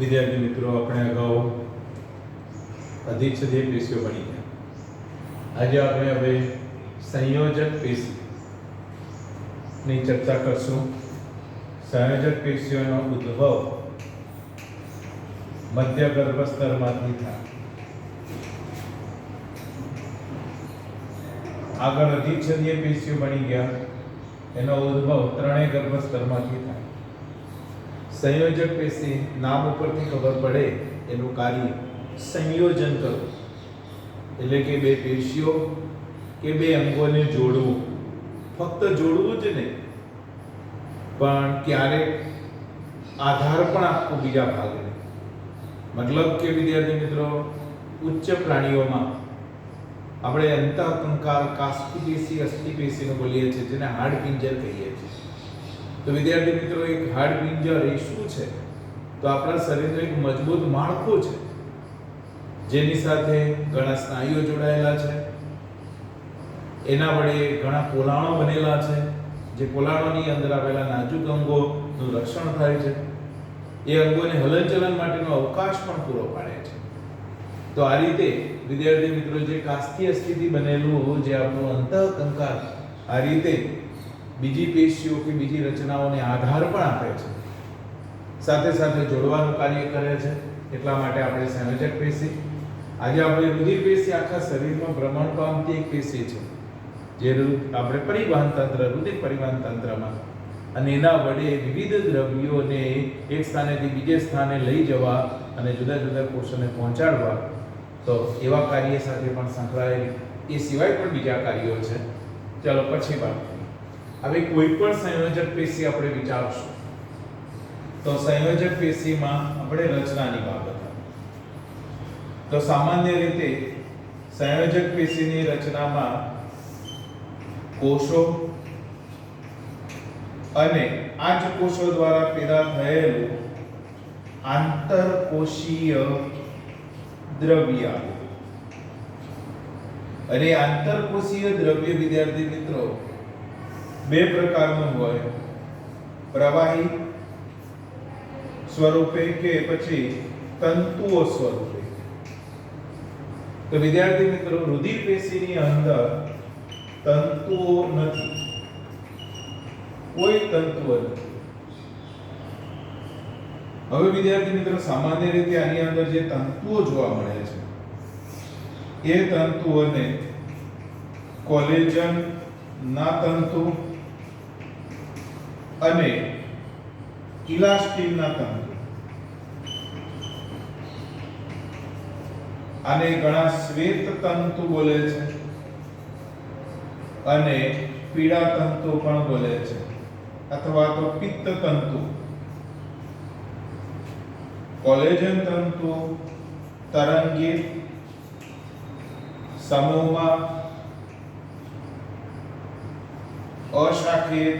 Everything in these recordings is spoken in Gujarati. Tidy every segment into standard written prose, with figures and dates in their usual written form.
વિદ્યાર્થી મિત્રો, આપણે અગાઉ અધિચ્છદીય પેશીઓ ભણી ગયા. આજે આપણે હવે સંયોજક પેશીની ચર્ચા કરશું. સંયોજક પેશીઓનો ઉદ્ભવ મધ્ય ગર્ભસ્તરમાંથી થાય. આગળ અધિચ્છદીય પેશીઓ ભણી ગયા, એનો ઉદ્ભવ ત્રણેય ગર્ભસ્તરમાંથી થાય. સંયોજક પેશી નામ ઉપરથી ખબર પડે, એનું કાર્ય સંયોજન કરવું, એટલે કે બે પેશીઓ કે બે અંગોને જોડવું. ફક્ત જોડવું જ નહીં, પણ ક્યારેક આધાર પણ આપવું બીજા ભાગને. મતલબ કે વિદ્યાર્થી મિત્રો, ઉચ્ચ પ્રાણીઓમાં આપણે અંતઃકંકાલ, કાસ્કી અસ્થિ પેશીનો બોલીએ છીએ, જેને હાડપિંજર કહીએ છીએ. તો વિદ્યાર્થી મિત્રો, એક હાડપિંજર એ શું છે? તો આપણા શરીરનું એક મજબૂત માળખું છે, જેની સાથે ઘણા સ્નાયુઓ જોડાયેલા છે. એના વડે ઘણા પોલાણો બનેલા છે, જે પોલાણોની અંદર આવેલા નાજુક અંગોનું રક્ષણ થાય છે. એ અંગોને હલનચલન માટેનો અવકાશ પણ પૂરો પાડે છે. તો આ રીતે વિદ્યાર્થી મિત્રો, જે કાસ્કી અસ્થિથી બનેલું જે આપણું અંતઃકંકાલ આ રીતે બીજી પેશીઓ કે બીજી રચનાઓને આધાર પણ આપે છે, સાથે સાથે જોડવાનું કાર્ય કરે છે. એટલા માટે આપણે સંયોજક પેશી. આજે આપણે રુધિર પેશી આખા શરીરમાં ભ્રમણ પામતી એક પેશી છે, જે આપણે પરિવહન તંત્ર, રુધિર પરિવહન તંત્રમાં, અને એના વડે વિવિધ દ્રવ્યોને એક સ્થાનેથી બીજે સ્થાને લઈ જવા અને જુદા જુદા કોષોને પહોંચાડવા, તો એવા કાર્ય સાથે પણ સંકળાયેલ. એ સિવાય પણ બીજા કાર્યો છે. ચાલો પછી વાત કરીએ. હવે કોઈ પણ સંયોજક પેશી આપણે વિચારશું તો સંયોજક પેશીમાં આપણે રચનાની બાબત. તો સામાન્ય રીતે સંયોજક પેશીની રચનામાં કોષો અને આ જ કોષો દ્વારા પેદા થયેલું આંતરકોષીય દ્રવ્ય, અને આંતરકોષીય દ્રવ્ય વિદ્યાર્થી મિત્રો બે પ્રકારનું હોય: પ્રવાહી સ્વરૂપે કે પછી તંતુઓ સ્વરૂપે. તો વિદ્યાર્થી મિત્રો, રુધિર પેશીની અંદર તંતુઓ નથી, કોઈ તંતુઓ નથી. હવે વિદ્યાર્થી મિત્રો, સામાન્ય રીતે આની અંદર જે તંતુઓ જોવા મળે છે, એ તંતુઓને કોલેજન ના તંતુ અને ઇલાસ્ટિન ના તંતુ, આને ઘણા શ્વેત તંતુ બોલે છે અને પીળા તંતુ પણ બોલે છે, અથવા તો પિત્ત તંતુ. કોલેજન તંતુ તરંગિત સમૂહમાં અશાખિત,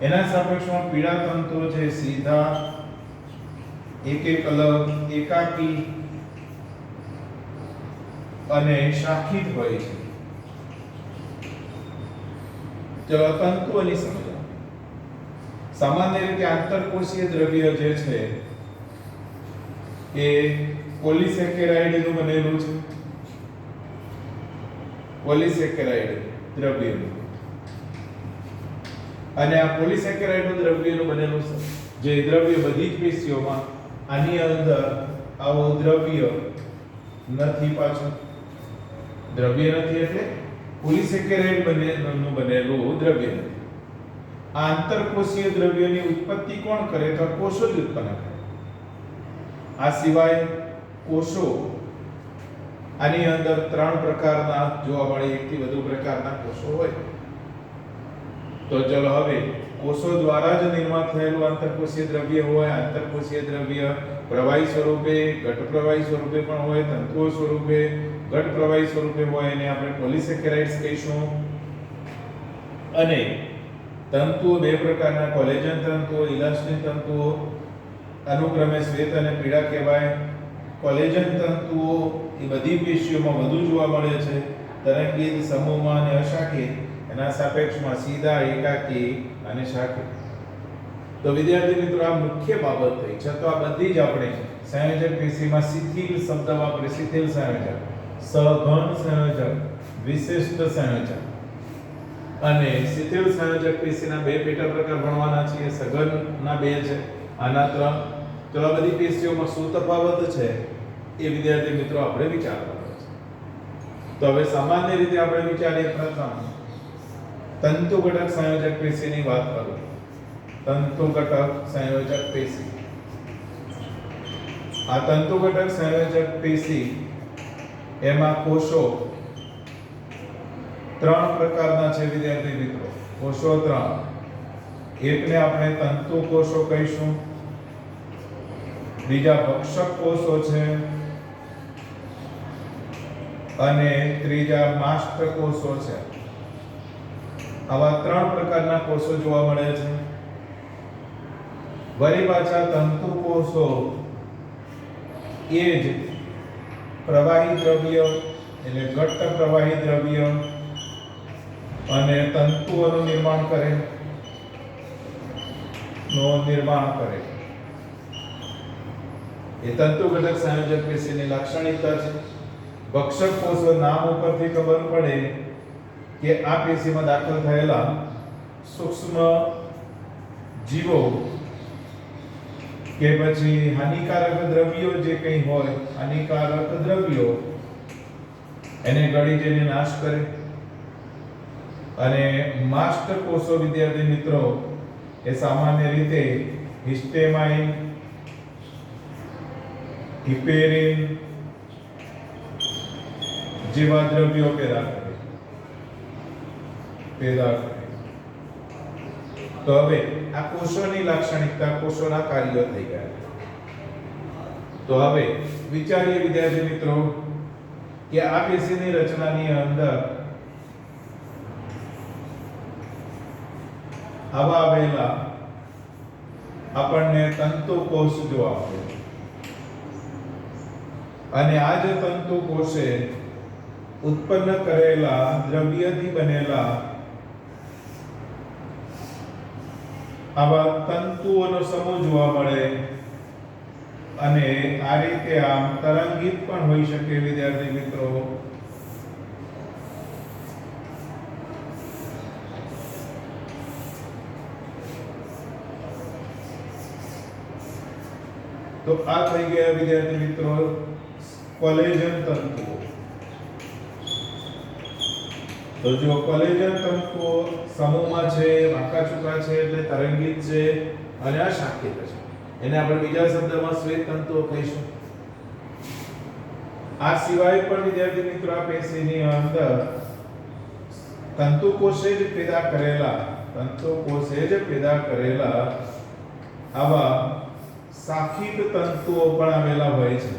એના સાપેક્ષમાં પીળા તંતુઓ છે સીધા, એક એક અલગ, એકાકી અને શાખિત હોય છે. ચલો તંતુઓની સમજ. સામાન્ય રીતે આંતરકોષીય દ્રવ્ય જે છે એ પોલિસેકેરાઇડ નું બનેલું છે. પોલિસેકેરાઇડ દ્રવ્ય, અને આ પોલિસેકેરાઇડ નું દ્રવ્યનું બનેલું છે, જે દ્રવ્ય બધી જ પેશીઓમાં, આની અંદર આવું દ્રવ્ય નથી. પાછું દ્રવ્ય નથી એટલે પોલિસેકેરાઇડ નું બનેલું દ્રવ્ય નથી. આ આંતરકોષીય દ્રવ્યોની ઉત્પત્તિ કોણ કરે? તો કોષો જ ઉત્પન્ન કરે. આ સિવાય કોષો, આની અંદર ત્રણ પ્રકારના જોવા મળે, એકથી વધુ પ્રકારના કોષો હોય. તો ચલો હવે કોષો દ્વારા જ નિર્માણ થયેલું આંતરકોષીય દ્રવ્ય હોય. આંતરકોષીય દ્રવ્ય પ્રવાહી સ્વરૂપે, ઘટ પ્રવાહી સ્વરૂપે પણ હોય, તંતુઓ સ્વરૂપે, ઘટ પ્રવાહી સ્વરૂપે હોય, એને આપણે પોલિસેકેરાઇડ્સ કહીશું. અને તંતુઓ બે પ્રકારના: કોલેજન તંતુઓ, ઇલાસ્ટિન તંતુઓ. અનુક્રમે શ્વેત અને પીળા કહેવાય. કોલેજન તંતુઓ એ બધી પેશીઓમાં વધુ જોવા મળે છે, તરંગિત સમૂહમાં અને અશાખિત. એના સાપેક્ષમાં સીધા, એકાકી અને શાખિત. તો વિદ્યાર્થી મિત્રો આ મુખ્ય બાબત થઈ છે. તો આ બધી જ આપણે સંયોજક પેશીમાં શિથિલ શબ્દ વાપરે, શિથિલ સંયોજક, સઘન સંયોજક, વિશિષ્ટ સંયોજક અને શિથિલ સંયોજક પેશીના બે પેટા પ્રકાર ભણવાના છે. સઘનના બે છે, આના ત્રણ. તો આ બધી પેશીઓમાં શું તફાવત છે એ વિદ્યાર્થી મિત્રો આપણે વિચારવાનું છે. તો હવે સામાન્ય રીતે આપણે વિચારીએ પ્રથમ તંતુ ઘટક સંયોજક પેશીની વાત કરું. તંતુ ઘટક સંયોજક પેશી. આ તંતુ ઘટક સંયોજક પેશી એમાં કોષો ત્રણ પ્રકારના છે વિદ્યાર્થી મિત્રો. કોષો ત્રણ. એકને આપણે તંતુ કોષો કહીશું, બીજા ભક્ષક કોષો છે અને ત્રીજા માસ્ટર કોષો છે. આવા ત્રણ પ્રકારના કોષો જોવા મળે છે. વળી પાછા તંતુ કોષો એ જ પ્રવાહી દ્રવ્ય એટલે ઘટ્ટ પ્રવાહી દ્રવ્ય અને તંતુઓનું નિર્માણ કરે. એ તંતુ ઘટક સંયોજક પેશીની લાક્ષણિકતા છે. ભક્ષક કોષો નામ ઉપરથી ખબર પડે કે આ પેશીમાં દાખલ થયેલા સૂક્ષ્મ જીવો કે પછી હાનિકારક દ્રવ્યો જે કંઈ હોય, હાનિકારક દ્રવ્યો એને ગળી જઈને નાશ કરે. અને માસ્ટર કોષો વિદ્યાર્થી મિત્રો એ સામાન્ય રીતે હિસ્ટેમાઇન, હિપેરિન જેવા દ્રવ્યો પેદા કરે. તો હવે આ કોષોની લાક્ષણિકતા, કોષોના કાર્યો થઈ ગયા. તો હવે વિચારીએ વિદ્યાર્થી મિત્રો કે આ પેશીની રચનાની અંદર આવા આવેલા આપણને તંતુ કોષ જોવા મળે અને આ જે તંતુ કોષે ઉત્પન્ન કરેલા દ્રવ્યથી બનેલા આવા તંતુઓનો સમૂહ જોવા મળે અને આ રીતે આમ તરંગિત પણ હોઈ શકે વિદ્યાર્થી મિત્રો. તો આ થઈ ગયા વિદ્યાર્થી મિત્રો કોલેજન તંતુઓ. તો જો કોલેજન તંતુઓ સમૂહમાં છે, વાંકા ચૂકા છે એટલે તરંગિત છે અને અશાખિત છે. એને આપણે બીજા શબ્દમાં શ્વેત તંતુઓ કહીશું. આ સિવાય પણ વિદ્યાર્થી મિત્રો આ પેશીની અંદર તંતુ કોષે જ પેદા કરેલા આવા શાખિત તંતુઓ પણ આવેલા હોય છે.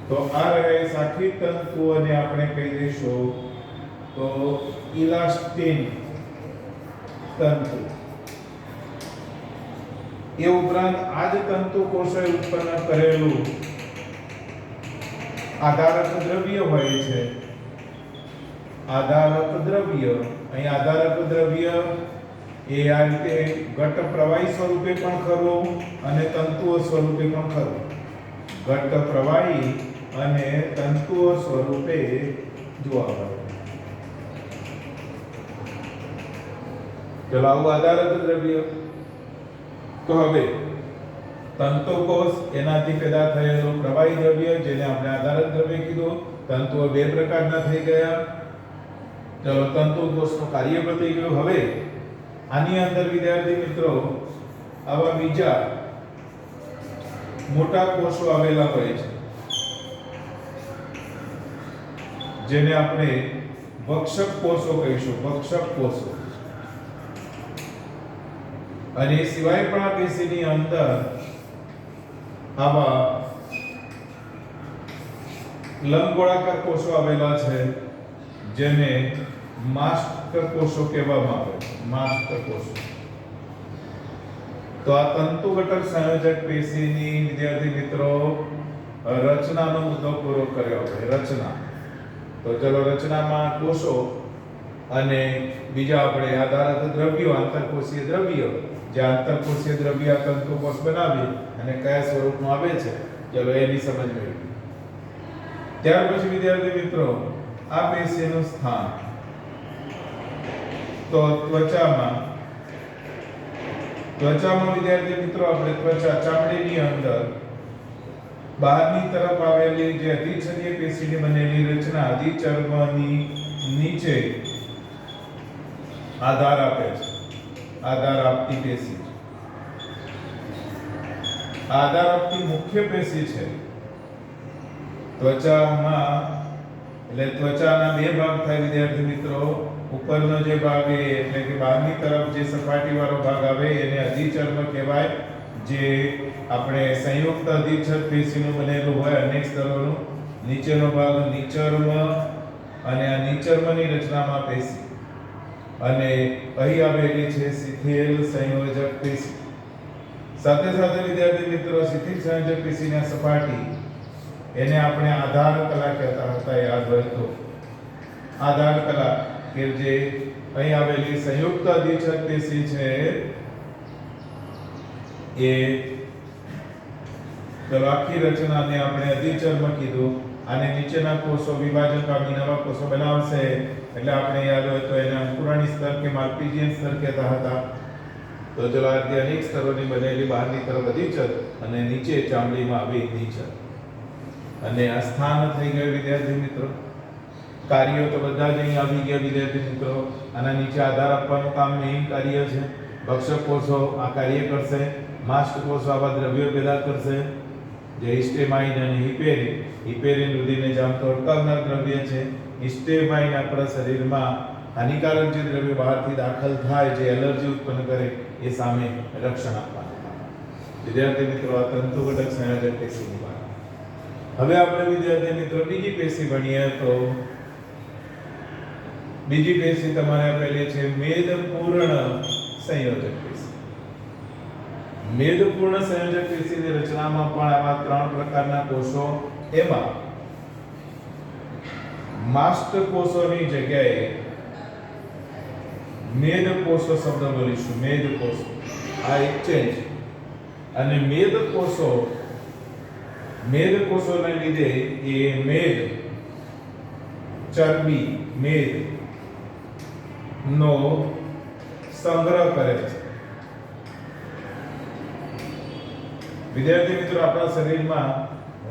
તો આ રહે શાખિત તંતુઓને આપણે કહી દઈશું તો ઇલાસ્ટિન તંતુ. એ ઉપરાંત આ જ તંતુ કોષોએ ઉત્પન્ન કરેલું આધારક દ્રવ્ય હોય છે. આધારક દ્રવ્ય, અહીં આધારક દ્રવ્ય એ આ રીતે ઘટ્ટ પ્રવાહી સ્વરૂપે પણ ખરું અને તંતુઓ સ્વરૂપે પણ ખરું. ઘટ્ટ પ્રવાહી અને તંતુઓ સ્વરૂપે જોવા મળે. ચલો આવું આધારક દ્રવ્ય. તો હવે તંતુ કોષ એનાથી પેદા થયેલું પ્રવાહી દ્રવ્ય જેને આપણે આધારક દ્રવ્ય કીધું. તંતુઓ બે પ્રકારના થઈ ગયા. ચલો તંતુ કોષનું કાર્ય પતી ગયું. હવે આની અંદર વિદ્યાર્થી મિત્રો આવા બીજા મોટા કોષો આવેલા હોય છે જેને આપણે ભક્ષક કોષો કહીશું. ભક્ષક કોષો. અને એ સિવાય પણ આ પેશીની અંદર આવા લંબગોળાકાર કોષો આવેલા છે જેને માસ્ટર કોષો કહેવામાં આવે છે. માસ્ટર કોષો. તો આ તંતુ ઘટક સંયોજક પેશીની વિદ્યાર્થી મિત્રો રચનાનો મુદ્દો પૂરો કર્યો છે. રચના. તો ચલો રચનામાં કોષો અને બીજા આપણે આધારક દ્રવ્યો આંતરકોષીય દ્રવ્યો જે આંતરકોષીય દ્રવ્ય આ તંતુકોષ બનાવે અને કયા સ્વરૂપમાં આવે છે ચલો એની સમજ મેળવીએ. ત્યાર પછી વિદ્યાર્થી મિત્રો આ પેશીનું સ્થાન તો ત્વચામાં વિદ્યાર્થી મિત્રો આપણે ત્વચા ચામડીની અંદર બહારની તરફ આવેલી જે અધિચ્છદીય પેશીની બનેલી રચના અધિચર્મની નીચે આધાર આપે છે. આધાર આપતી પેશી આધાર આપતી મુખ્ય પેશી છે ત્વચામાં. એટલે ત્વચાના બે ભાગ થાય વિદ્યાર્થી મિત્રો. ઉપરનો જે ભાગ એટલે કે બહારની તરફ જે સપાટીવાળો ભાગ આવે એને અધિચર્મ કહેવાય, જે આપણે સંયુક્ત અધિચ્છદ પેશીનું બનેલું હોય અનેક સ્તરોનું. નીચેનો ભાગ નિચર્મ અને આ નિચર્મની રચનામાં પેશી અને અહીં આવેલી છે શિથિલ સંયોજક પેશી. સાથે સાથે વિદ્યાર્થી મિત્રો શિથિલ સંયોજક પેશીના સપાટી એને આપણે આધાર કલા કહેતા હતા, યાદ હોય તો. આધાર કલા કે જે અહીં આવેલી સંયુક્ત અધિચ્છદ પેશી છે એ ચલો આખી રચનાને આપણે અધિચર્મ કીધું. અને નીચેના કોષો વિભાજન પામી નવા કોષો બનાવશે એટલે આપણે યાદ હોય તો એને અંકુરણી સ્તર કે માલ્પીજિયન સ્તર કહેતા હતા. તો ચલો આ અનેક સ્તરોની બનેલી બહારની તરફ અધિચ્છદ અને નીચે ચામડીમાં આવે નિચર. અને આ સ્થાન થઈ ગયું વિદ્યાર્થી મિત્રો. કાર્યો તો બધા જ અહીં આવી ગયા વિદ્યાર્થી મિત્રો. આના નીચે આધાર આપવાનું કામ મેઇન કાર્ય છે. ભક્ષક કોષો આ કાર્ય કરશે. માસ્ટ કોષો આવા દ્રવ્યો પેદા કરશે જે હિસ્ટેમાઇન અને હિપેરિન. હિપેરિન રુધિરને જામતો અટકાવનાર દ્રવ્ય છે. હિસ્ટેમાઇન આપણા શરીરમાં હાનિકારક જે દ્રવ્ય બહારથી દાખલ થાય જે એલર્જી ઉત્પન્ન કરે એ સામે રક્ષણ આપવાનું. વિદ્યાર્થી મિત્રો આ તંતુ ઘટક સંયોજક પેશીની વાત. હવે આપણે વિદ્યાર્થી મિત્રો બીજી પેશી ભણીએ તો બીજી પેશી તમારે આપેલી છે મેદપૂર્ણ સંયોજક પેશી. મેદપૂર્ણ સંયોજક પેશીની રચનામાં પણ આવા ત્રણ પ્રકારના કોષો. એમાં માસ્ટ કોષોની જગ્યાએ મેદ કોષો શબ્દ બોલીશું. મેદ કોષો આ એક્સચેન્જ અને મેદ કોષોને લીધે એ મેદ ચરબી મેદ નો સંગ્રહ કરે છે. વિદ્યાર્થી મિત્રો આપણા શરીરમાં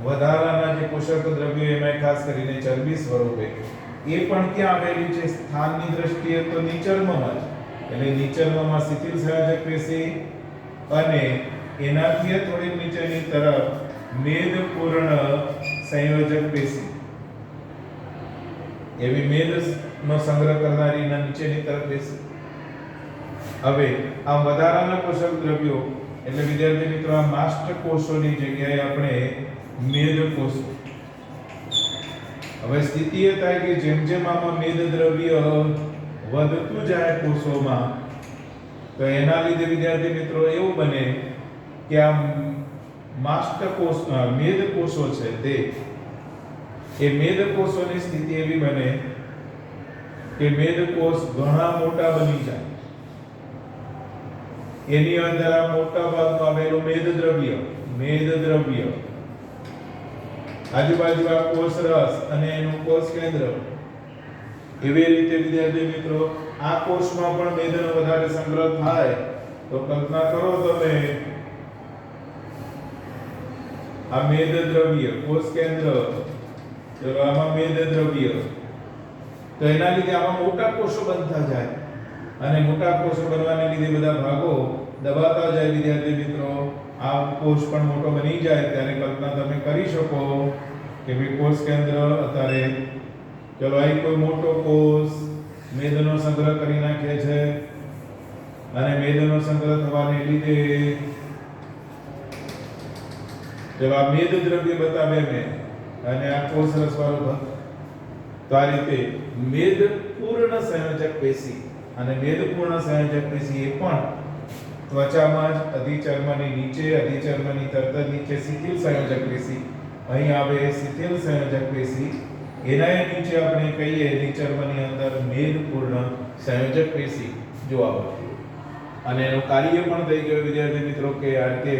વધારાના જે પોષક દ્રવ્યો એમાં ખાસ કરીને ચરબી સ્વરૂપે એ પણ ક્યાં આવેલી છે સ્થાનની દ્રષ્ટિએ તો નિચર્મમાં જ. એટલે નિચર્મમાં શિથિલ સંયોજક પેશી અને એનાથી થોડી નીચેની તરફ મેદપૂર્ણ સંયોજક પેશી. એવી મેદનો સંગ્રહ કરનારીના નીચેની તરફ પેશી. હવે આ વધારાના પોષક દ્રવ્યો એટલે વિદ્યાર્થી મિત્રો આ માસ્ટ કોષોની જગ્યાએ આપણે મેદ કોષો. હવે સ્થિતિ એ થાય કે જેમ જેમ આમાં મેદ દ્રવ્ય વધતું જાય કોષોમાં તો એના લીધે વિદ્યાર્થી મિત્રો એવું બને કે આ માસ્ટ કોષ મેદ કોષો છે તે એ મેદ કોષોની સ્થિતિ એવી બને કે મેદ કોષ ઘણા મોટા બની જાય. એની અંદર આ મોટા ભાગમાં આવેલું મેદ દ્રવ્ય આજુબાજુ આ કોષ રસ અને એનું કોષ કેન્દ્ર. એવી રીતે વિદ્યાર્થી મિત્રો આ કોષમાં પણ મેદનો વધારે સંગ્રહ થાય તો કલ્પના કરો તમે આ મેદ દ્રવ્ય કોષ કેન્દ્ર. ચલો આમાં મેદ દ્રવ્ય તો એના લીધે આમાં મોટા કોષો બનતા જાય અને મોટા કોષો બનવાને લીધે બધા ભાગો દબાતા જાય વિદ્યાર્થી મિત્રો. આ કોષ પણ મોટો બની જાય ત્યારે કલ્પના તમે કરી શકો કે ભાઈ કોષ કેન્દ્ર અત્યારે ચલો આ કોઈ મોટો કોષ મેદનો સંગ્રહ કરી નાખે છે અને મેદનો સંગ્રહ થવાને લીધે ચલો આ મેદ દ્રવ્ય બતાવે મેં અને આ કોષ રસવાળો ભાગ. તો આ રીતે મેદપૂર્ણ સંયોજક પેશી અને મેદપૂર્ણ સંયોજક પેશી એ પણ ત્વચામાં જ અધિચર્મની નીચે અધિચર્મની તરત નીચે શિથિલ સંયોજક પેશી. અહીં આવે શિથિલ સંયોજક પેશી એના નીચે આપણે કહીએ નિચર્મની અંદર મેદપૂર્ણ સંયોજક પેશી જોવા મળતી અને એનું કાર્ય પણ થઈ ગયું વિદ્યાર્થી મિત્રો કે આ રીતે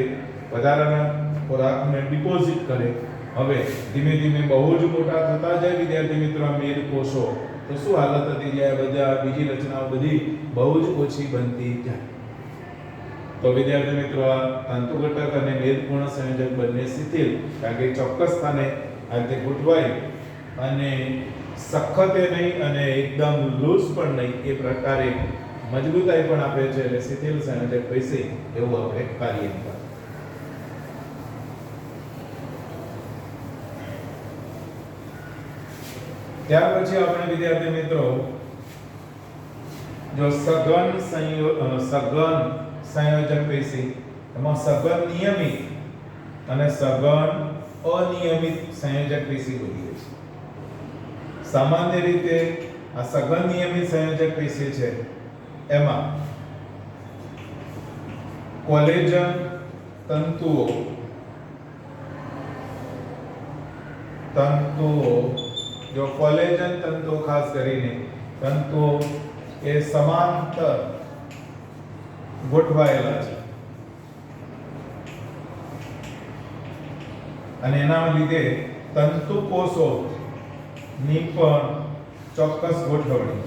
વધારાના ખોરાકને ડિપોઝિટ કરે. હવે ધીમે ધીમે બહુ જ મોટા થતા જાય વિદ્યાર્થી મિત્રો આ મેદ કોષો, તો શું હાલત થતી જાય, બધા બીજી રચનાઓ બધી બહુ જ ઓછી બનતી જાય. તો વિદ્યાર્થી મિત્રો આ તંતુઘટક અને મેદપૂર્ણ સંયોજક બંને શિથિલ, કારણ કે ચોક્કસ સ્થાને આ રીતે ગોઠવાય અને સખતે નહીં અને એકદમ લૂઝ પણ નહીં, એ પ્રકારે મજબૂતાઈ પણ આપે છે, એટલે શિથિલ સંયોજક પેશી એવું આપણે કાર્ય કરીએ. ત્યાર પછી આપણે વિદ્યાર્થી મિત્રો જો સઘન સંયોજક પેશી, એમાં સઘન નિયમિત અને સઘન અનિયમિત સંયોજક પેશી બોલીએ છીએ. સામાન્ય રીતે આ સઘન નિયમિત સંયોજક પેશી છે એમાં કોલેજન તંતુઓ જો કોલેજન તંતુઓ ખાસ કરીને તંતુઓ એ સમાંતર ગોઠવાયેલા છે અને એના લીધે તંતુ કોષો ની પણ ચોક્કસ ગોઠવણી.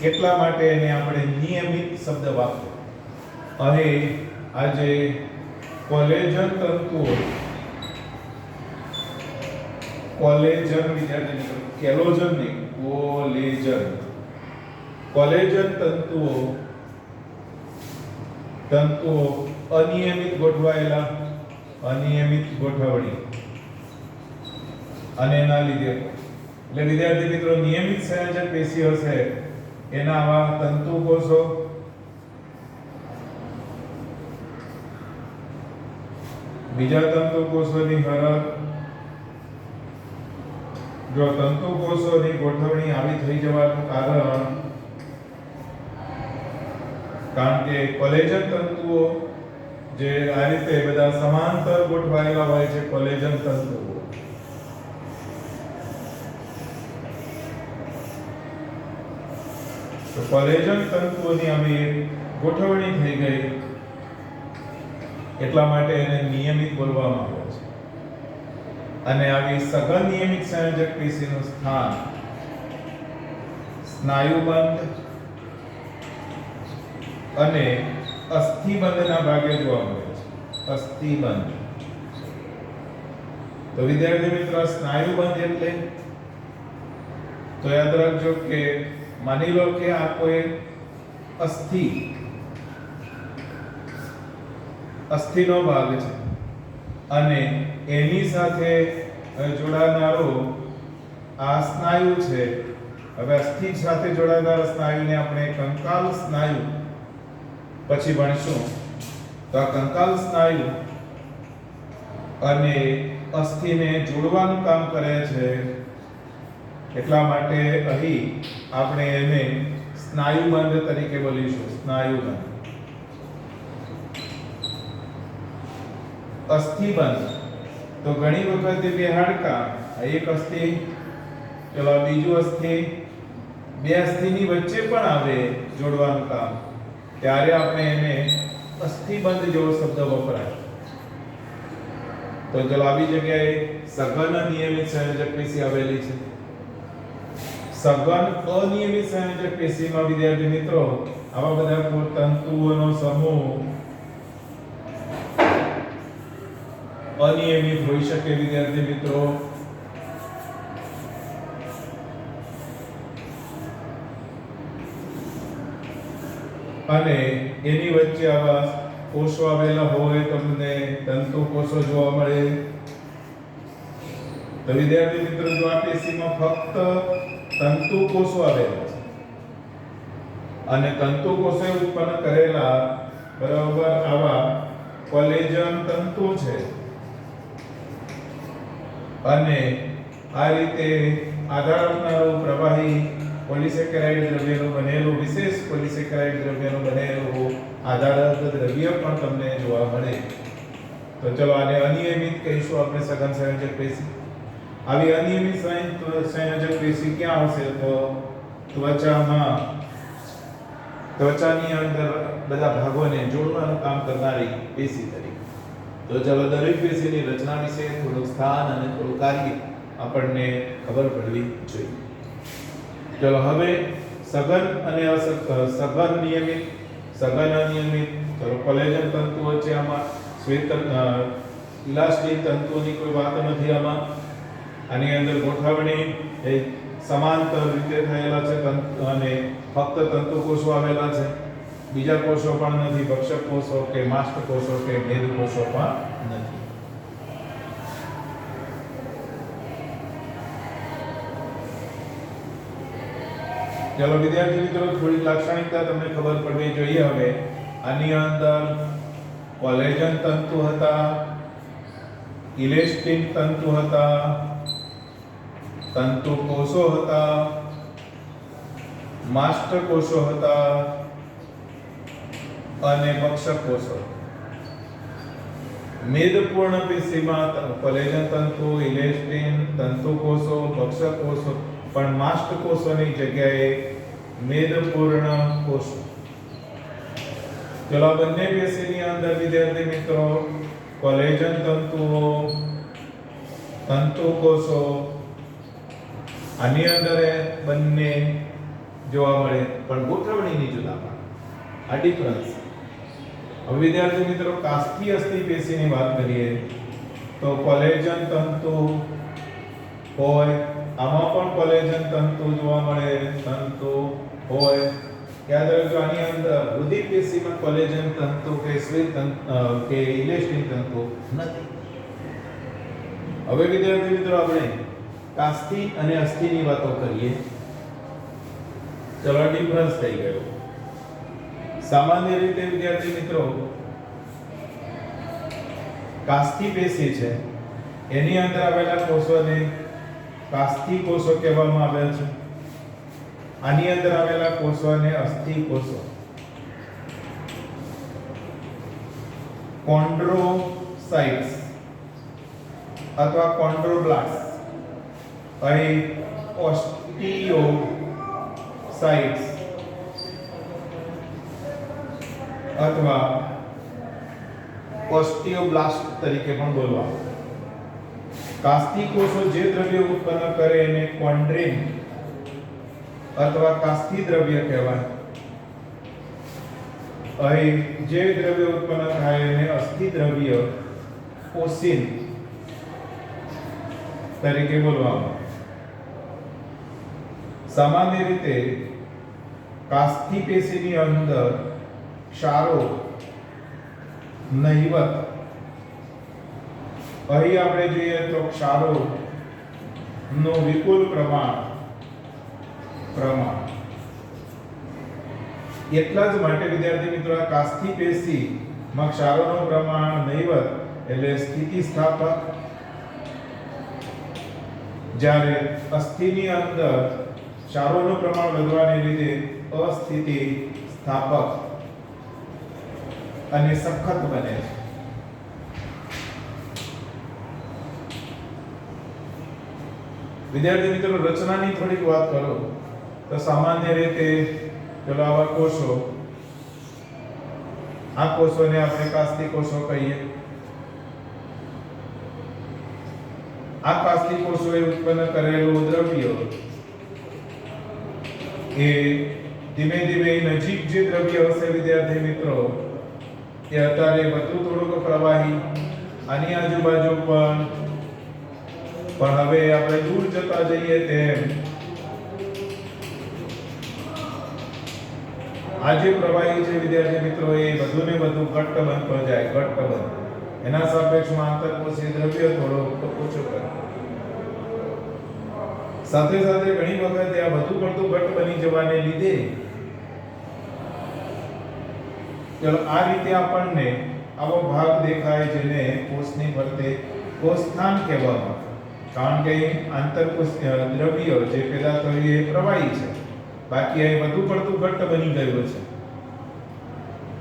એટલા માટે એને આપણે નિયમિત શબ્દ વાપરીએ. અહીં આજે કોલેજન તંતુઓ, કોલેજન વિદ્યાર્થી મિત્રો, કેલોજન નહીં, કોલેજન તંતુઓ અનિયમિત ગોઠવાયેલા, અનિયમિત ગોઠવણી અને એના લીધે એટલે વિદ્યાર્થી મિત્રો નિયમિત સંયોજક પેશી હશે એના આવા તંતુ કોષો બીજા તંતુ કોષોની હરક, જો તંતુ કોષોની ગોઠવણી આવી થઈ જવાનું કારણ કે કોલેજન તંતુઓ જે આ રીતે બધા સમાંતર ગોઠવાયેલા હોય છે, કોલેજન તંતુઓ, તો કોલેજન તંતુઓની આવી ગોઠવણી થઈ ગઈ એટલા માટે એને નિયમિત બોલવામાં આવે છે. અને આવી સઘન નિયમિત સંયોજક પેશીનું સ્થાન સ્નાયુબંધ અને અસ્થિબંધના ભાગે જોવા મળે છે. અસ્થિબંધ, તો વિદ્યાર્થી મિત્રો સ્નાયુબંધ એટલે તો યાદ રાખજો કે માની લો કે આ કોઈ અસ્થિનો ભાગ છે અને એની સાથે જોડાનારો આ સ્નાયુ છે. હવે અસ્થિ સાથે જોડાનારા સ્નાયુને આપણે કંકાલ સ્નાયુ પછી ભણીશું. તો આ કંકાલ સ્નાયુ અને અસ્થિને જોડવાનું કામ કરે છે, એટલા માટે અહીં આપણે એને સ્નાયુબંધ તરીકે બોલીશું. સ્નાયુબંધ. અસ્થિબંધ તો ઘણી વખત બે હાડકા, એક અસ્થિ પેલા બીજું અસ્થિ, બે અસ્થિની વચ્ચે પણ આવે જોડવાનું કામ, ત્યારે આપણે એને અસ્થિબંધ જેવો શબ્દ વપરાય. તો ચલો આવી જગ્યાએ સઘન નિયમિત સંયોજક પેશી આવેલી છે. સઘન અનિયમિત સંયોજક પેશીમાં વિદ્યાર્થી મિત્રો આવા બધા તંતુઓનો સમૂહ અનિયમિત હોઈ શકે વિદ્યાર્થી મિત્રો. અને એની વચ્ચે આવા કોષો આવેલા હોય, તમને તંતુ કોષો જોવા મળે. તો વિદ્યાર્થી મિત્રો જો આ પેશીમાં ફક્ત તંતુ કોષો આવેલા છે અને તંતુ કોષે ઉત્પન્ન કરેલા બરાબર આવા કોલેજન તંતુ છે અને આ રીતે આધાર આપનારું પ્રવાહી પોલિસેકેરાઇડ દ્રવ્યનું બનેલું, વિશેષ પોલિસેકેરાઇડ દ્રવ્યનું બનેલું આધારક દ્રવ્ય પણ તમને જોવા મળે. તો ચલો આને અનિયમિત કહીશું આપણે સઘન સંયોજક પેશી. આવી અનિયમિત સંયોજક પેશી ક્યાં હશે? તો ત્વચાની અંદર બધા ભાગોને જોડવાનું કામ કરનારી પેશી તરીકે. તો ચલો દરેક પેશીની રચના વિશે થોડું સ્થાન અને થોડું કાર્ય આપણને ખબર પડવી જોઈએ. ચલો હવે સઘન અને સઘન નિયમિત, સઘન અનિયમિત. ચલો કોલેજન તંતુ વચ્ચે આમાં શ્વેત ઇલાસ્ટિક તંતુઓની કોઈ વાત નથી આમાં. આની અંદર ગોઠવણી એ સમાંતર રીતે થયેલા છે અને ફક્ત તંતુ કોષો આવેલા છે. બીજા કોષો પણ નથી, ભક્ષક કોષો કે માસ્ટ કોષો કે મેદ કોષો પણ નથી. ચલો વિદ્યાર્થી મિત્રો, થોડી લાક્ષણિકતા તમને ખબર પડવી જોઈએ. હવે આની અંદર કોલેજન તંતુ હતા, ઇલેસ્ટિન તંતુ હતા, તંતુ કોષો હતા, માસ્ટ કોષો હતા અને ભક્ષક કોષો. મેદપૂર્ણ પેશીમાં કોલેજન તંતુ, ઇલેસ્ટિન, તંતુ કોષો, ભક્ષક કોષો, પણ માસ્ટ કોષોની જગ્યાએ મેદપૂર્ણ કોષો. ચલો બંને પેશીની અંદર વિદ્યાર્થી મિત્રો કોલેજન તંતુઓ, તંતુ કોષો આની અંદર બંને જોવા મળે, પણ ગોઠવણીની જુદા પડે. આ ડિફરન્સ. હવે વિદ્યાર્થી મિત્રો કાસ્કી અસ્થિ પેશીની વાત કરીએ તો કોલેજન તંતુ હોય, આમાં પણ કોલેજન તંતુ જોવા મળે, તંતુ હોય. યાદ રાખજો આની અંદર રુધિર પેશીમાં કોલેજન તંતુ કે શ્વેત કે ઇલેસ્ટિન તંતુ નથી. હવે વિદ્યાર્થી મિત્રો આપણે કાસ્કી અને અસ્થિની વાતો કરીએ. ચલો ડિફરન્સ થઈ ગયો. સામાન્ય રીતે વિદ્યાર્થી મિત્રો કાસ્કી પેશી છે એની અંદર આવેલા કોષોને કાસ્કી કોષો કહેવામાં આવે છે. આની અંદર આવેલા કોષોને અસ્થિ કોષો, કોન્ડ્રોસાઇટ્સ અથવા કોન્ડ્રોબ્લાસ્ટ, અહીં ઓસ્ટિયોસાઇટ્સ અથવા ઓસ્ટિયોબ્લાસ્ટ તરીકે પણ બોલવામાં. કાસ્કી કોષો જે દ્રવ્ય ઉત્પન્ન કરે એને કોન્ડ્રીન અથવા કાસ્કી દ્રવ્ય કહેવાય. અહીં જે દ્રવ્ય ઉત્પન્ન થાય એને અસ્થિ દ્રવ્ય ઓસિન તરીકે બોલવામાં. સામાન્ય રીતે કાસ્કી પેશીની અંદર ક્ષારો નહિવત. અહીં આપણે જોઈએ તો ક્ષારો નું વિપુલ પ્રમાણ એટલા જ માટે વિદ્યાર્થી મિત્રો આ કાસ્કી પેશીમાં ક્ષારોનું પ્રમાણ નહિવત એટલે સ્થિતિસ્થાપક, જ્યારે અસ્થિની અંદર ક્ષારોનું પ્રમાણ વધવાને લીધે અસ્થિતિસ્થાપક અને સખત બને છે. વિદ્યાર્થી મિત્રો રચનાની થોડીક વાત કરો તો સામાન્ય રીતે ચલો આવા કોષો, આ કોષોને આપણે કાસ્કી કોષો કહીએ. આ કાસ્કી કોષોએ ઉત્પન્ન કરેલું દ્રવ્ય એ ધીમે ધીમે નજીક જે દ્રવ્ય હશે વિદ્યાર્થી મિત્રો એ અત્યારે વધુ થોડુંક પ્રવાહી, આની આજુબાજુ પણ હવે આપણે દૂર જતા જઈએ તેમ આ જે પ્રવાહી છે વિદ્યાર્થી મિત્રો એ વધુ ને વધુ ઘટ્ટ બનતો જાય, ઘટ્ટ બને. એના સાપેક્ષમાં આંતરકોષીય દ્રવ્ય થોડો ઓછો કરે. સાથે સાથે ઘણી વખત આ વધુ પડતું ઘટ્ટ બની જવાને લીધે ચલો આ રીતે આપણને આવો ભાગ દેખાય જેને કોષની ફરતે કોષસ્થાન કહેવામાં. કારણ કે આંતરકોષ દ્રવ્ય જે પેદા થયું એ પ્રવાહી છે, બાકી અહીં વધુ પડતું ઘટ્ટ બની ગયું છે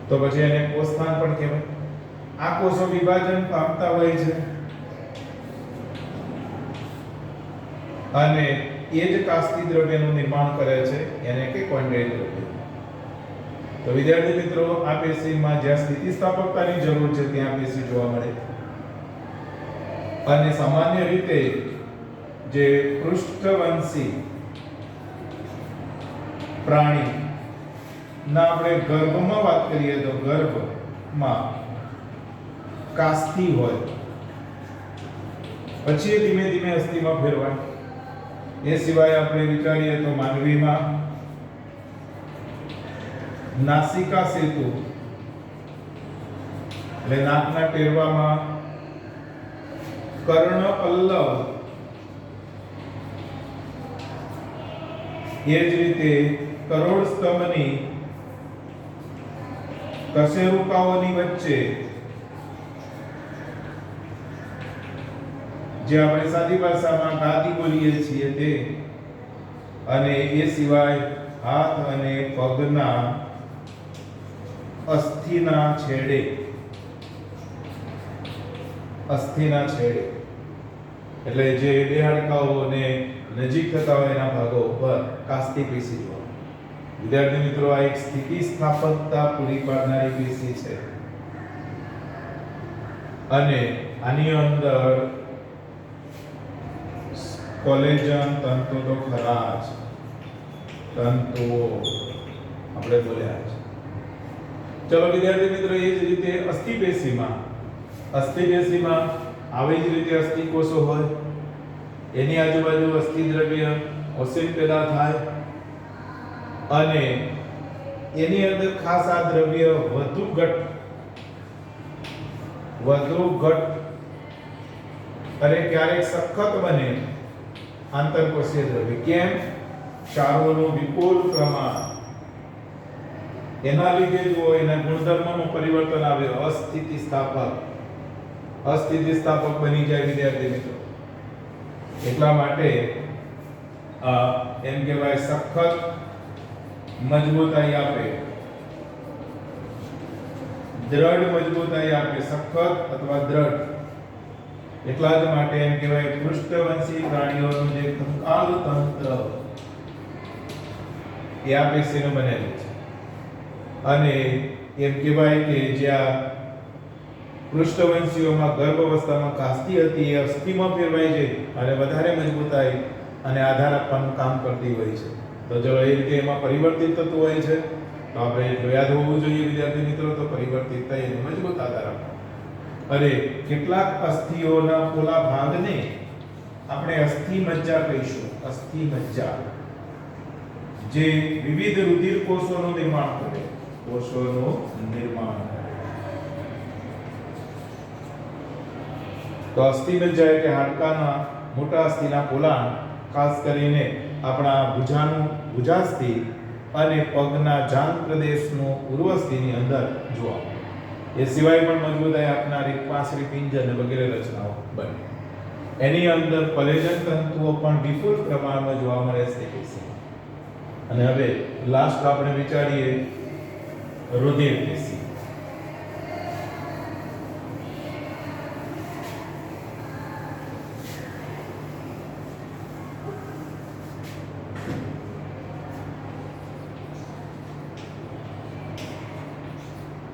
તો પછી એને કોષસ્થાન પણ કહેવાય. આ કોષો વિભાજન પામતા હોય છે અને એ જ કાસ્તી દ્રવ્યનું નિર્માણ કરે છે, એને કે કોન્ડ્રાઇટ દ્રવ્ય. તો વિદ્યાર્થી મિત્રો, આ પેશીમાં જ્યાં સ્થિતિસ્થાપકતાની જરૂર છે ત્યાં પેશી જોવા મળે. અને સામાન્ય રીતે જે પૃષ્ઠવંશી પ્રાણી ના આપણે ગર્ભમાં વાત કરીએ તો ગર્ભમાં કાસ્તી હોય, પછી એ ધીમે ધીમે અસ્થિમાં ફેરવાય. એ સિવાય આપણે વિચારીએ તો માનવીમાં નાસિકા સેતુ એટલે નાકના ટેરવામાં કર્ણ પલ્લવ, એ જ રીતે કરોડ સ્તંભની કશેરુકાઓની વચ્ચે જે આપણે સાદી ભાષામાં ગાદી બોલીએ છીએ તે, અને એ સિવાય હાથ અને પગના અસ્થિના છેડે એટલે જે બે હાડકાઓને નજીક થતા હોય એના ભાગો ઉપર કાસ્તી પેશી જોવા. વિદ્યાર્થી મિત્રો, આ એક સ્થિતિસ્થાપકતા પૂરી પાડનારી પેશી છે અને આની અંદર કોલેજન તંતુ તો ખરા જ, તંતુઓ આપણે બોલ્યા છે. ચલો વિદ્યાર્થી મિત્રો, એ જ રીતે અસ્થિપેશીમાં આવી જ રીતે અસ્થિકોષો હોય, એની આજુબાજુ અસ્થિ દ્રવ્ય ઓસિલ પેદા થાય અને એની અંદર ખાસ આ દ્રવ્ય વધુ ઘટ અને ક્યારેક સખત બને આંતરકોષીય દ્રવ્ય. કેમ? ક્ષારોનું વિપુલ પ્રમાણ, એના લીધે જો એના ગુણધર્મમાં પરિવર્તન આવે, અસ્થિતિસ્થાપક બની જાય વિદ્યાર્થી મિત્રો. એટલા માટે એમ કહેવાય સખત મજબૂતાઈ આપે, દ્રઢ મજબૂતાઈ આપે, સખત અથવા દ્રઢ. એટલા જ માટે એમ કહેવાય પૃષ્ઠવંશી પ્રાણીઓનું જે કંકાલ તંત્ર એ આ પેશીનું બનેલું છે. અને એમ કહેવાય કે જ્યાં પૃષ્ઠવંશીઓમાં ગર્ભ અવસ્થામાં કાસ્તી હતી, એ અસ્થિમાં ફેરવાઈ જાય અને વધારે મજબૂતાઈ અને આધાર આપવાનું કામ કરતી હોય છે. તો જો એ રીતે એમાં પરિવર્તિત થતું હોય છે તો આપણે એટલું યાદ હોવું જોઈએ વિદ્યાર્થી મિત્રો. તો પરિવર્તિત થઈ એને મજબૂત આધાર આપો. અને કેટલાક અસ્થિઓના પોલા ભાગને આપણે અસ્થિ મજ્જા કહીશું. અસ્થિ મજ્જા જે વિવિધ રુધિર કોષોનું નિર્માણ કરે, તો અસ્થિ મજ્જા એટલે હાડકાના મોટા અસ્થિના પોલા, ખાસ કરીને આપણા ભુજાસ્થિ અને પગના જાંઘ પ્રદેશનો ઉર્વસ્થિની અંદર જોવા મળે. એ સિવાય પણ મજબૂતાઈ આપનારી પાંસરી પિંજર વગેરે રચનાઓ બને. એની અંદર કોલેજન તંતુઓ પણ વિપુલ પ્રમાણમાં જોવા મળે છે. અને હવે લાસ્ટ આપણે વિચારીએ રુધિર પેશી.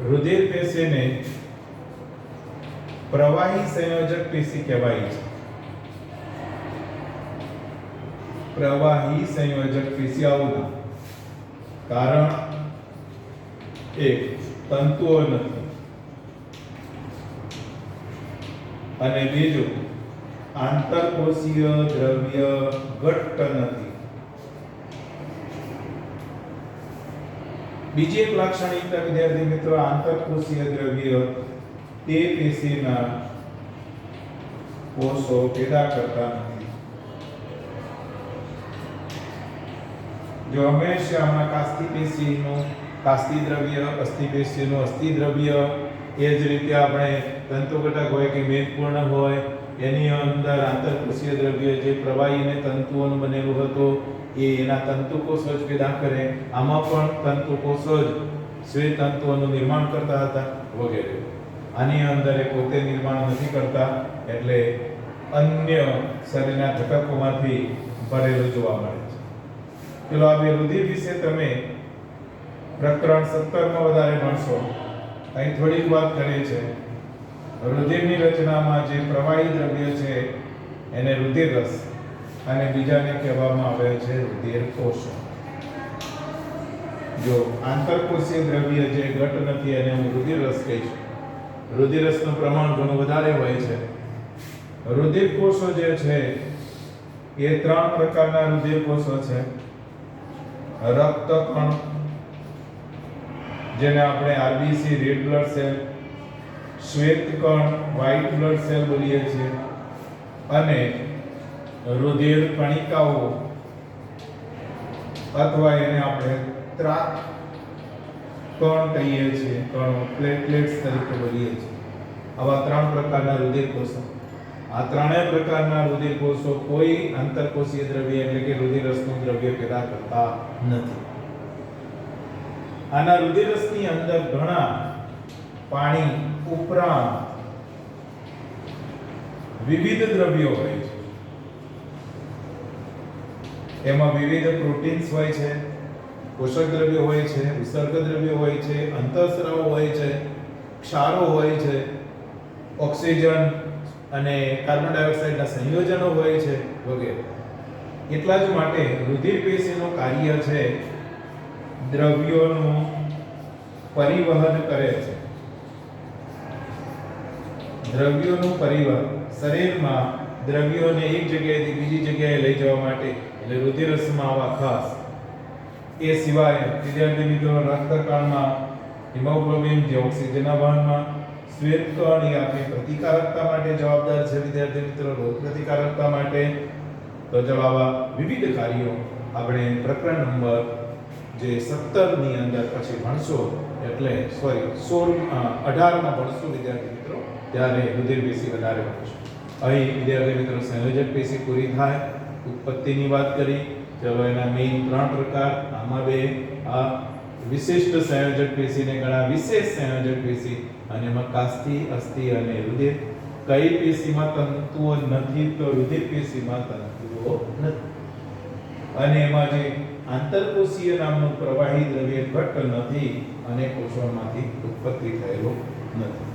રુધિર પેશીને પ્રવાહી સંયોજક પેશી કહેવાય છે. પ્રવાહી સંયોજક પેશી આવું, કારણ એક તંતુઓ નથી અને બીજું આંતરકોષીય દ્રવ્ય ઘટ્ટ નથી. બીજી એક લાક્ષણિકતા વિદ્યાર્થી મિત્રો, આંતરકોષીય દ્રવ્ય તે પેશીના કોષો પેદા કરતા નથી. જો હંમેશા આમાં કાસ્તી દ્રવ્ય, અસ્થિ પેશીનું અસ્થિ દ્રવ્ય, એ જ રીતે આપણે તંતુ ઘટક હોય કે મેદપૂર્ણ હોય, એની અંદર આંતરકોષીય દ્રવ્ય જે પ્રવાહી અને તંતુઓનું બનેલું હતું એ એના તંતુકોષો જ પેદા કરે. આમાં પણ તંતુકોષો જ શ્વેત તંતુઓનું નિર્માણ કરતા હતા વગેરે. આની અંદર એ પોતે નિર્માણ નથી કરતા, એટલે અન્ય શરીરના ઘટકોમાંથી ભરેલું જોવા મળે છે. ચલો આ બે રુધિર વિશે તમે પ્રકરણ 17 માં વધારે ભણશો. અહીં થોડીક વાત કરે છે. રુધિરની રચનામાં જે પ્રવાહી દ્રવ્ય છે એને રુધિર રસ અને બીજાને કહેવામાં આવે છે રુધિર કોષો. જો આંતરકોષીય દ્રવ્ય જે ઘટ નથી એને હું રુધિર રસ કહીશ. રુધિર રસનું પ્રમાણ ઘણું વધારે હોય છે. રુધિર કોષો જે છે એ 3 પ્રકારના રુધિર કોષો છે. રક્તકણ જેને આપણે આરબીસી રેડ બ્લડ સેલ, શ્વેતકણ વ્હાઇટ બ્લડ સેલ બોલીએ છીએ, અને રુધિર કણિકાઓ અથવા એને આપણે ત્રાક કણ કહીએ છીએ, કણો પ્લેટલેટ્સ તરીકે બોલીએ છીએ. આવા 3 પ્રકારના રુધિર કોષો. આ ત્રણેય પ્રકારના રુધિર કોષો કોઈ આંતરકોષીય દ્રવ્ય એટલે કે રુધિર રસનું દ્રવ્ય પેદા કરતા નથી. આના રુધિર રસની અંદર ઘણા પાણી ઉપરાંત વિવિધ દ્રવ્યો હોય છે. એમાં વિવિધ પ્રોટીન્સ હોય છે, પોષક દ્રવ્યો હોય છે, વિસર્ગ દ્રવ્યો હોય છે, અંતઃસ્રાવો હોય છે, ક્ષારો હોય છે, ઓક્સિજન અને કાર્બન ડાયોક્સાઇડના સંયોજનો હોય છે વગેરે. એટલા જ માટે રુધિર પેશીનું કાર્ય છે દ્રવ્યોનું પરિવહન કરે છે. દ્રવ્યોનું પરિવહન શરીરમાં દ્રવ્યોને એક જગ્યાએથી બીજી જગ્યાએ લઈ જવા માટે, એટલે રુધિર રસમાં આવા ખાસ. એ સિવાય વિદ્યાર્થી મિત્રો રક્તકણમાં હિમોગ્લોબિન જે ઓક્સિજનના વહનમાં, શ્વેતકણ એ આપણી પ્રતિકારકતા માટે જવાબદાર છે વિદ્યાર્થી મિત્રો, રોગ પ્રતિકારકતા માટે. તો જો આવા વિવિધ કાર્યો આપણે પ્રકરણ નંબર જે 17 ની અંદર પછી ભણશો, એટલે 18 માં ભણશો વિદ્યાર્થી મિત્રો, ત્યારે રુધિર પેશી વધારે ભણશો. અહીં વિદ્યાર્થી મિત્રો સંયોજક પેશી પૂરી થાય, ઉત્પત્તિની વાત કરી. ચલો એના મેઇન 3 પ્રકાર, આમાં બે આ વિશિષ્ટ સંયોજક પેશીને ઘણા વિશેષ સંયોજક પેશી, અને એમાં કાસ્થી, અસ્થિ અને રુધિર. કઈ પેશીમાં તંતુઓ નથી? તો રુધિર પેશીમાં તંતુઓ નથી. અને એમાં જે આંતરકોષીય નામનું પ્રવાહી દ્રવ્ય ઘટ નથી અને કોષોમાંથી ઉત્પત્તિ થયેલો નથી.